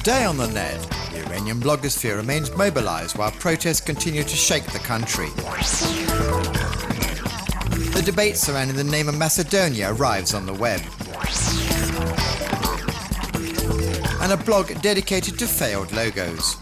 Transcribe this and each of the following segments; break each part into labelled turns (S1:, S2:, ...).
S1: Today on the net, the Iranian blogosphere remains mobilised while protests continue to shake the country. The debate surrounding the name of Macedonia arrives on the web. And a blog dedicated to failed logos.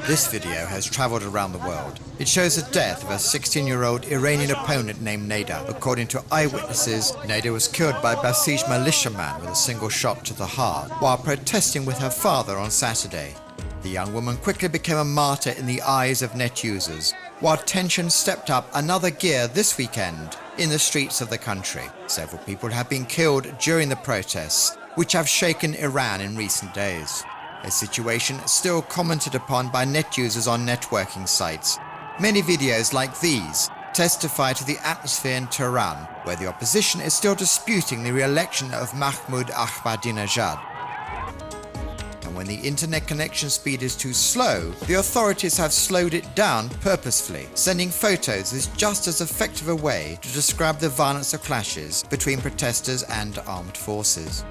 S1: This video has travelled around the world. It shows the death of a 16-year-old Iranian opponent named Nada. According to eyewitnesses, Nada was killed by a Basij militiaman with a single shot to the heart while protesting with her father on Saturday. The young woman quickly became a martyr in the eyes of net users, while tension stepped up another gear this weekend in the streets of the country. Several people have been killed during the protests, which have shaken Iran in recent days. A situation still commented upon by net users on networking sites. Many videos like these testify to the atmosphere in Tehran, where the opposition is still disputing the re-election of Mahmoud Ahmadinejad. And when the internet connection speed is too slow, the authorities have slowed it down purposefully. Sending photos is just as effective a way to describe the violence of clashes between protesters and armed forces.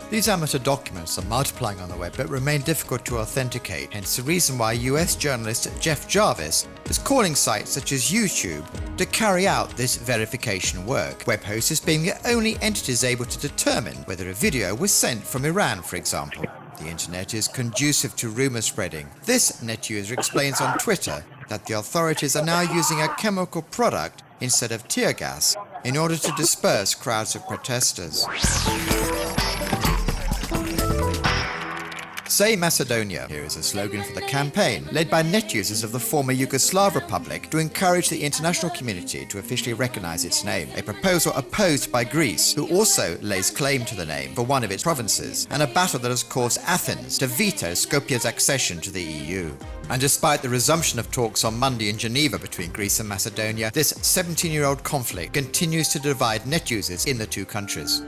S1: These amateur documents are multiplying on the web but remain difficult to authenticate, hence the reason why US journalist Jeff Jarvis is calling sites such as YouTube to carry out this verification work, web hosts being the only entities able to determine whether a video was sent from Iran, for example. The internet is conducive to rumour spreading. This net user explains on Twitter that the authorities are now using a chemical product instead of tear gas in order to disperse crowds of protesters. Say Macedonia. Here is a slogan for the campaign, led by net users of the former Yugoslav Republic to encourage the international community to officially recognise its name. A proposal opposed by Greece, who also lays claim to the name for one of its provinces, and a battle that has caused Athens to veto Skopje's accession to the EU. And despite the resumption of talks on Monday in Geneva between Greece and Macedonia, this 17-year-old conflict continues to divide net users in the two countries.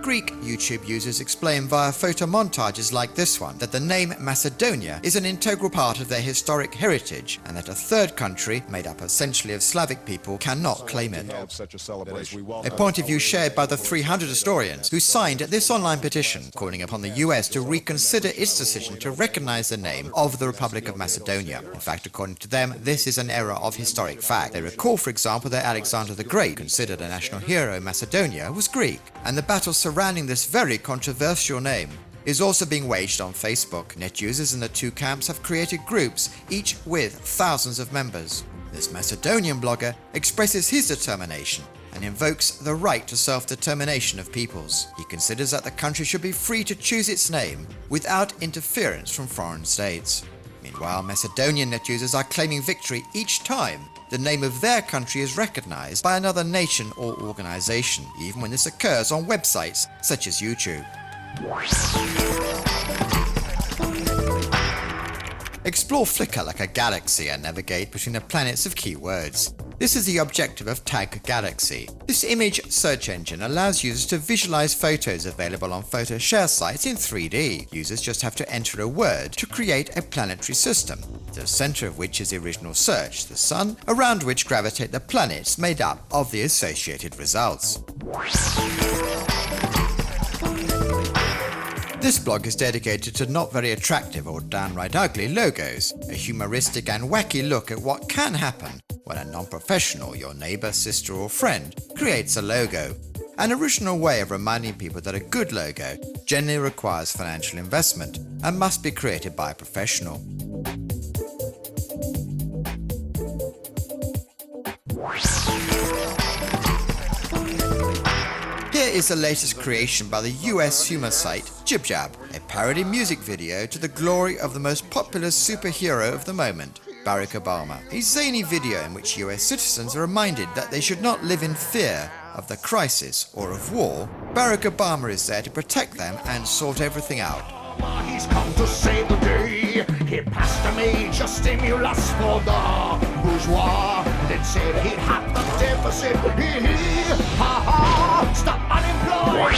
S1: Greek YouTube users explain via photo montages like this one that the name Macedonia is an integral part of their historic heritage and that a third country, made up essentially of Slavic people, cannot claim it. A point of view shared by the 300 historians who signed this online petition calling upon the US to reconsider its decision to recognize the name of the Republic of Macedonia. In fact, according to them, this is an error of historic fact. They recall, for example, that Alexander the Great, considered a national hero in Macedonia, was Greek, and the battle surrounding this very controversial name is also being waged on Facebook. Net users in the two camps have created groups, each with thousands of members. This Macedonian blogger expresses his determination and invokes the right to self-determination of peoples. He considers that the country should be free to choose its name without interference from foreign states. Meanwhile, Macedonian net users are claiming victory each time the name of their country is recognized by another nation or organization, even when this occurs on websites such as YouTube. Explore Flickr like a galaxy and navigate between the planets of keywords. This is the objective of Tag Galaxy. This image search engine allows users to visualize photos available on photo share sites in 3D. Users just have to enter a word to create a planetary system, the center of which is the original search, the sun, around which gravitate the planets made up of the associated results. This blog is dedicated to not very attractive or downright ugly logos, a humoristic and wacky look at what can happen when a non-professional, your neighbor, sister or friend, creates a logo. An original way of reminding people that a good logo generally requires financial investment and must be created by a professional. Here is the latest creation by the US humor site JibJab, a parody music video to the glory of the most popular superhero of the moment, Barack Obama. A zany video in which US citizens are reminded that they should not live in fear of the crisis or of war. Barack Obama is there to protect them and sort everything out.
S2: He's come to save the day. He passed a major stimulus for the bourgeois. That said he'd have the deficit. Ha ha! Stop unemployed.